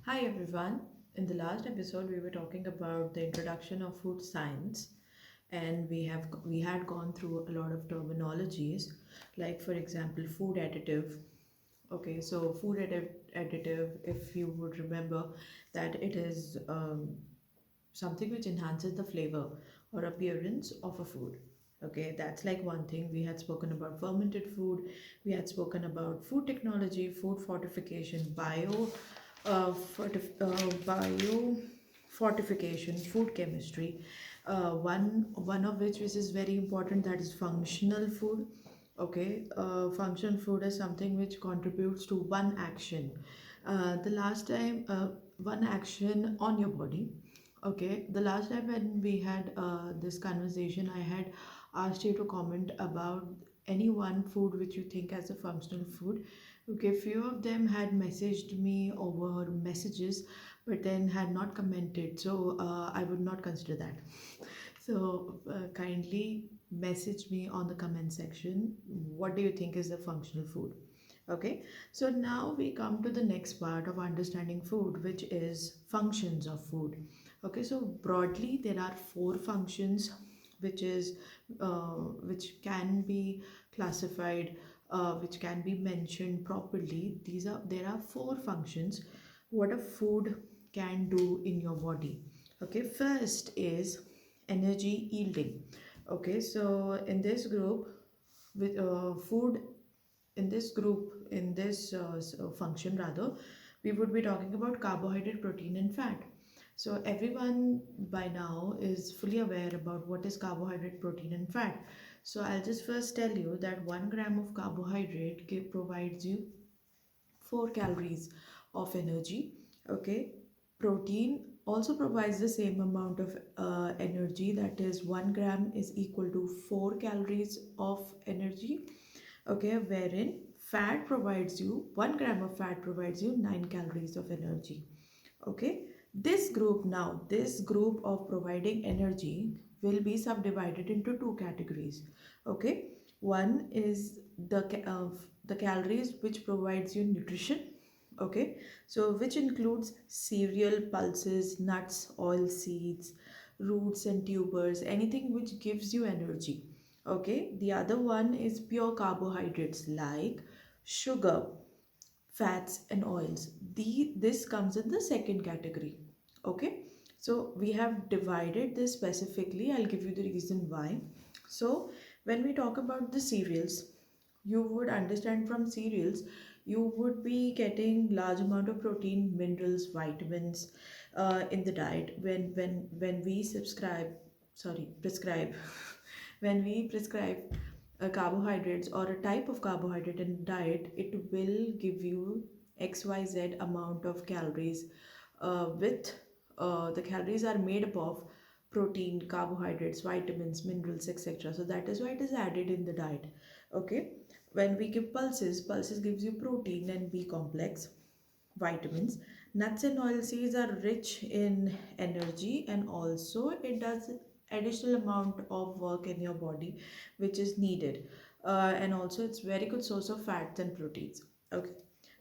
Hi everyone. In the last episode, we were talking about the introduction of food science, and we had gone through a lot of terminologies, like for example, food additive. Okay, so additive, if you would remember, that it is something which enhances the flavor or appearance of a food. Okay, that's like one thing. We had spoken about fermented food, we had spoken about food technology, food fortification, bio fortification, food chemistry. One of which is very important, that is functional food. Okay, functional food is something which contributes to one action. The last time, one action on your body. Okay, the last time when we had this conversation, I had asked you to comment about any one food which you think as a functional food. Okay, few of them had messaged me over messages, but then had not commented, so I would not consider that. So kindly message me on the comment section. What do you think is a functional food? Okay, so now we come to the next part of understanding food, which is functions of food. Okay, so broadly, there are four functions which can be classified, which can be mentioned properly. There are four functions what a food can do in your body. Okay, first is energy yielding. Okay, so in this group, with food in this function rather, we would be talking about carbohydrate, protein, and fat. So everyone by now is fully aware about what is carbohydrate, protein, and fat. So I'll just first tell you that 1 gram of carbohydrate provides you 4 calories of energy. Okay, protein also provides the same amount of energy, that is 1 gram is equal to 4 calories of energy. Okay, wherein fat provides you 1 gram of fat provides you 9 calories of energy. Okay, this group of providing energy will be subdivided into two categories. Okay, one is the calories which provides you nutrition. Okay, so which includes cereal, pulses, nuts, oil seeds, roots and tubers, anything which gives you energy. Okay, the other one is pure carbohydrates like sugar, fats and oils. This comes in the second category. Okay, so we have divided this specifically. I'll give you the reason why. So when we talk about the cereals, you would understand from cereals you would be getting large amount of protein, minerals, vitamins in the diet. When we prescribe when we prescribe carbohydrates or a type of carbohydrate in diet, it will give you xyz amount of calories. With The calories are made up of protein, carbohydrates, vitamins, minerals, etc. So that is why it is added in the diet. Okay, when we give pulses gives you protein and B complex, vitamins. Nuts and oilseeds are rich in energy, and also it does additional amount of work in your body which is needed. And also it's very good source of fats and proteins. Okay,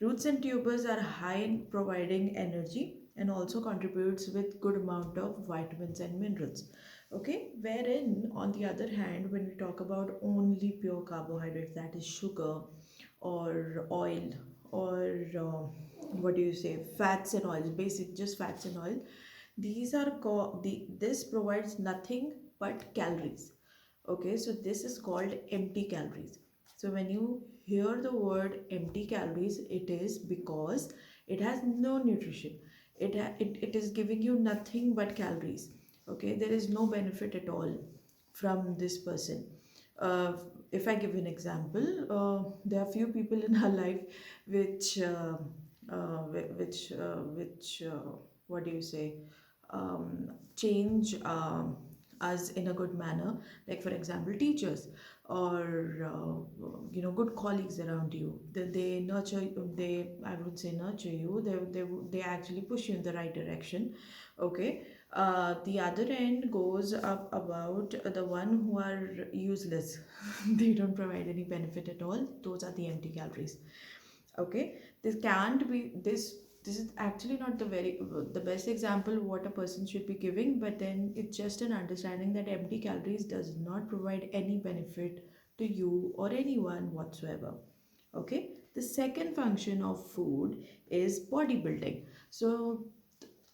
roots and tubers are high in providing energy and also contributes with good amount of vitamins and minerals. Okay, wherein on the other hand, when we talk about only pure carbohydrates, that is sugar or oil or what do you say, fats and oils, basic just fats and oil, this provides nothing but calories. Okay, so this is called empty calories. So when you hear the word empty calories, it is because it has no nutrition. It is giving you nothing but calories. Okay, there is no benefit at all from this person. uh, if I give an example, there are few people in our life which what do you say, change us in a good manner. Like for example, teachers or good colleagues around you. They nurture they I would say nurture you. They actually push you in the right direction. Okay, the other end goes up about the one who are useless. They don't provide any benefit at all. Those are the empty calories. Okay, this can't be this this is actually not the best example what a person should be giving, but then it's just an understanding that empty calories does not provide any benefit to you or anyone whatsoever. Okay, the second function of food is bodybuilding. So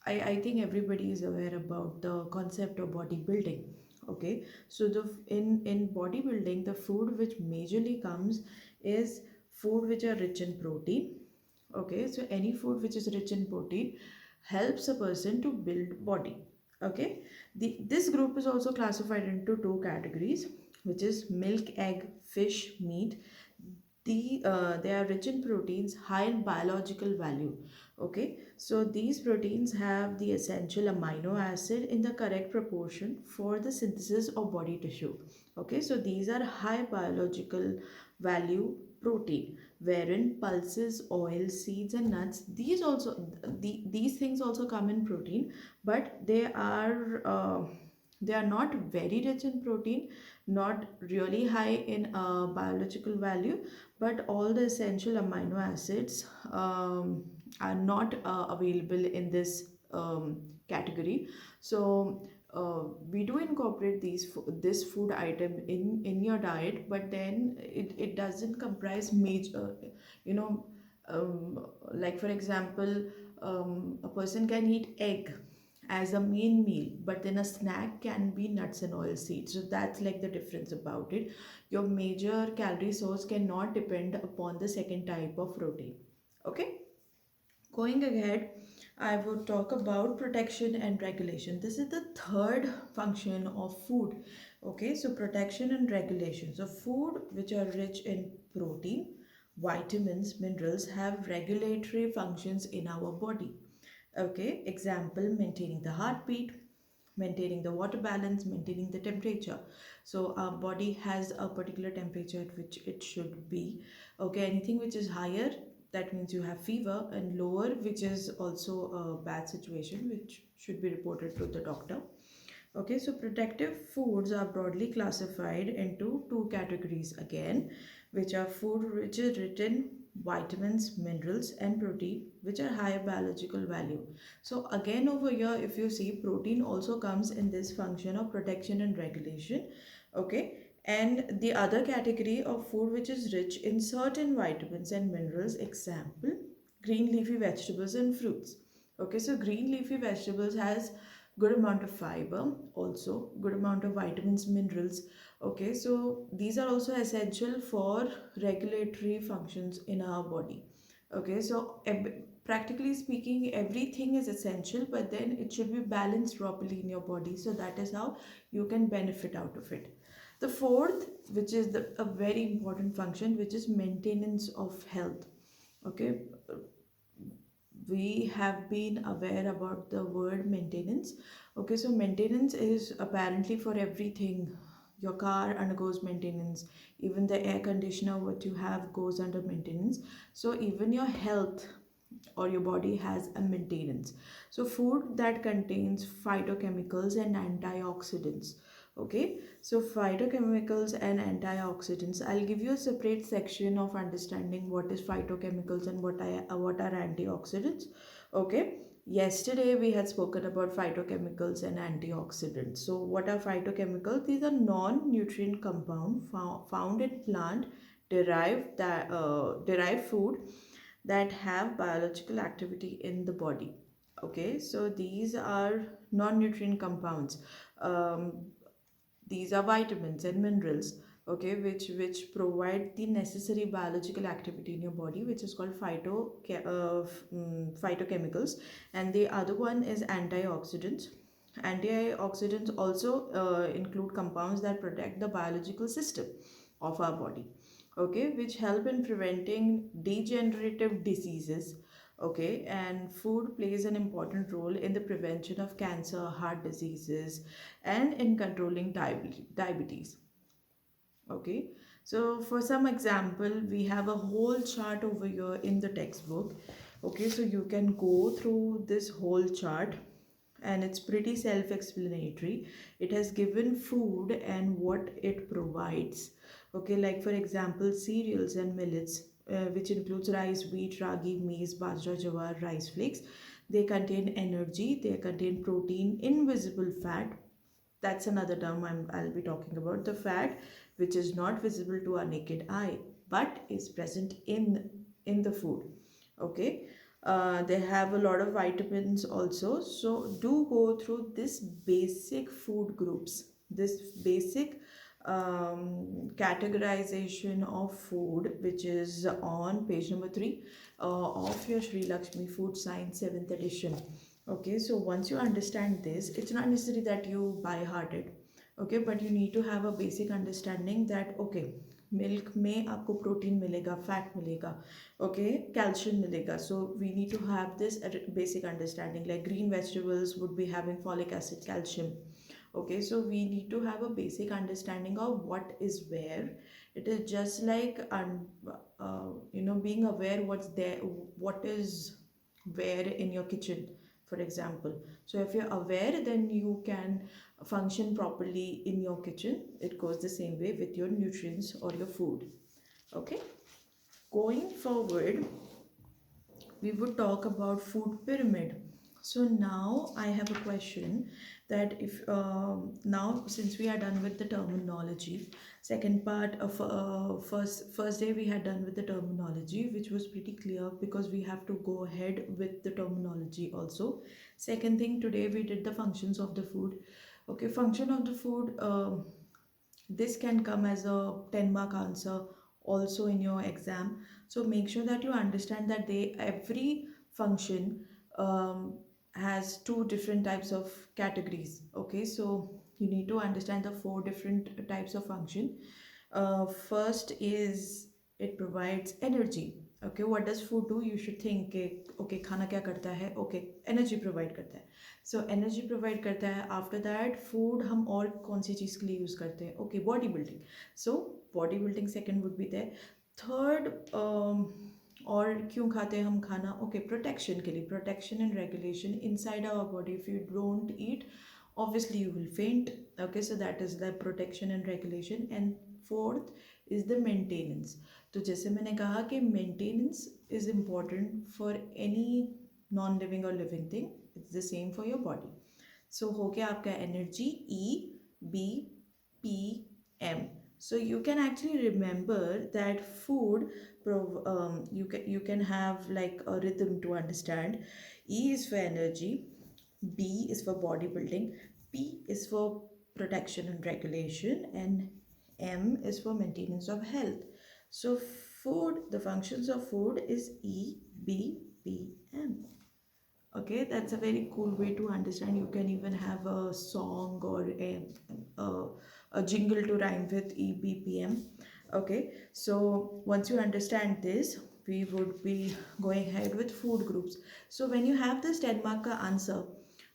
I think everybody is aware about the concept of bodybuilding. Okay, so in bodybuilding, the food which majorly comes is food which are rich in protein. Okay, so any food which is rich in protein helps a person to build body. Okay, this group is also classified into two categories, which is milk, egg, fish, meat. They are rich in proteins, high in biological value. Okay, so these proteins have the essential amino acid in the correct proportion for the synthesis of body tissue. Okay, so these are high biological value protein, wherein pulses, oil, seeds, and nuts, these things also come in protein, but they are not very rich in protein, not really high in biological value, but all the essential amino acids are not available in this category. So we do incorporate this food item in your diet, but then it doesn't comprise major, you know, like for example, a person can eat egg as a main meal, but then a snack can be nuts and oil seeds. So that's like the difference about it. Your major calorie source cannot depend upon the second type of protein. Okay, going ahead, I would talk about protection and regulation. This is the third function of food. Okay, so protection and regulation. So food which are rich in protein, vitamins, minerals have regulatory functions in our body. Okay, example, maintaining the heartbeat, maintaining the water balance, maintaining the temperature. So our body has a particular temperature at which it should be. Okay, anything which is higher, that means you have fever, and lower, which is also a bad situation, which should be reported to the doctor. Okay, so protective foods are broadly classified into two categories again, which are food which is rich in vitamins, minerals, and protein, which are higher biological value. So again over here, if you see, protein also comes in this function of protection and regulation. Okay, and the other category of food which is rich in certain vitamins and minerals, example, green leafy vegetables and fruits. Okay, so green leafy vegetables has good amount of fiber, also good amount of vitamins, minerals. Okay, so these are also essential for regulatory functions in our body. Okay, so practically speaking, everything is essential, but then it should be balanced properly in your body, so that is how you can benefit out of it. The fourth, which is a very important function, which is maintenance of health. Okay, we have been aware about the word maintenance. Okay, so maintenance is apparently for everything. Your car undergoes maintenance, even the air conditioner what you have goes under maintenance. So even your health or your body has a maintenance. So food that contains phytochemicals and antioxidants. Okay, so phytochemicals and antioxidants, I'll give you a separate section of understanding what is phytochemicals and what are antioxidants. Okay, yesterday we had spoken about phytochemicals and antioxidants. So what are phytochemicals? These are non-nutrient compound found in plant derived food that have biological activity in the body. Okay, so these are non-nutrient compounds. um, these are vitamins and minerals, okay, which provide the necessary biological activity in your body, which is called phytochemicals. And the other one is antioxidants. Antioxidants also include compounds that protect the biological system of our body, okay, which help in preventing degenerative diseases. Okay, and food plays an important role in the prevention of cancer, heart diseases, and in controlling diabetes. Okay, so for some example, we have a whole chart over here in the textbook. Okay, so you can go through this whole chart, and it's pretty self-explanatory. It has given food and what it provides. Okay, like for example, cereals and millets. which includes rice, wheat, ragi, maize, bajra, jawar, rice flakes. They contain energy, they contain protein, invisible fat. That's another term I'll be talking about. The fat which is not visible to our naked eye but is present in the food. Okay. They have a lot of vitamins also. So do go through this basic food groups, this basic categorization of food, which is on page number 3 of your Srilakshmi Food Science 7th edition. Okay, so once you understand this, it's not necessary that you by heart it. Okay, but you need to have a basic understanding that okay, milk में आपको protein मिलेगा, fat मिलेगा, okay, calcium मिलेगा. So we need to have this basic understanding. Like green vegetables would be having folic acid, calcium. Okay, so we need to have a basic understanding of what is where. It is just like being aware what's there, what is where in your kitchen, for example. So if you're aware, then you can function properly in your kitchen. It goes the same way with your nutrients or your food. Okay, going forward, we would talk about food pyramid. So now I have a question that if now since we are done with the terminology, second part of first day we had done with the terminology, which was pretty clear because we have to go ahead with the terminology also. Second thing, today we did the functions of the food. Okay, function of the food. This can come as a 10-mark answer also in your exam. So make sure that you understand that every function has two different types of categories. Okay, so you need to understand the four different types of function. First is it provides energy. Okay, what does food do? You should think okay, खाना क्या करता है? Okay, energy provide करता है. So energy provide करता है. After that, food हम और कौन सी चीज़ के लिए use करते हैं? Okay, body building. So body building second would be there. Third, और क्यों खाते हैं हम खाना? Okay, protection के लिए, protection and regulation inside our body. If you don't eat, obviously you will faint. Okay, so that is the protection and regulation. And fourth is the maintenance. तो जैसे मैंने कहा कि maintenance is important for any non-living or living thing. It's the same for your body. So हो गया आपका energy, E, B, P, M. So you can actually remember that food you can have like a rhythm to understand. E is for energy, B is for bodybuilding, P is for protection and regulation, and M is for maintenance of health. So food, the functions of food is E, B, P, M. Okay, that's a very cool way to understand. You can even have a song or a, a jingle to rhyme with EBPM. Okay, so once you understand this, we would be going ahead with food groups. So when you have this 10 mark answer,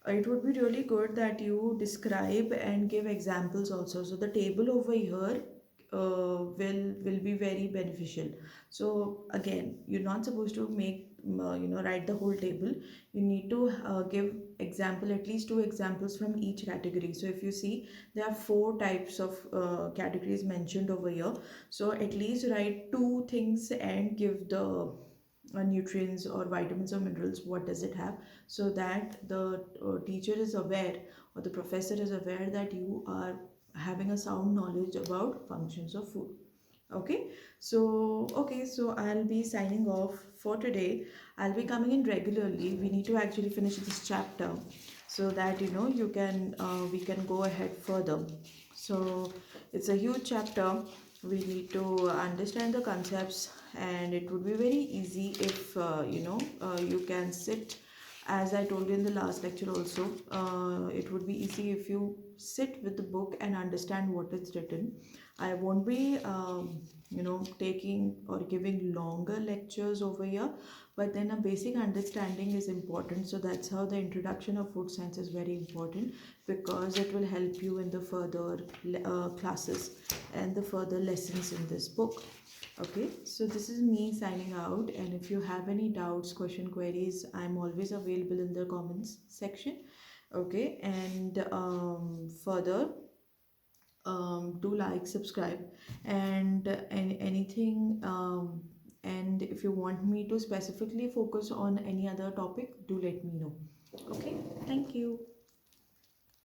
it would be really good that you describe and give examples also. So the table over here will be very beneficial. So again, you're not supposed to make write the whole table. You need to give example, at least two examples from each category. So if you see, there are four types of categories mentioned over here. So at least write two things and give the nutrients or vitamins or minerals, what does it have, so that the teacher is aware or the professor is aware that you are having a sound knowledge about functions of food. Okay, so I'll be signing off for today. I'll be coming in regularly. We need to actually finish this chapter so that you can we can go ahead further. So it's a huge chapter. We need to understand the concepts, and it would be very easy if you can sit, as I told you in the last lecture also. It would be easy if you sit with the book and understand what is written. I won't be taking or giving longer lectures over here, but then a basic understanding is important. So that's how the introduction of food science is very important, because it will help you in the further classes and the further lessons in this book. Okay, so this is me signing out, and if you have any doubts, queries, I'm always available in the comments section. Okay, and further, do like, subscribe, and anything And if you want me to specifically focus on any other topic, do let me know. Okay, thank you.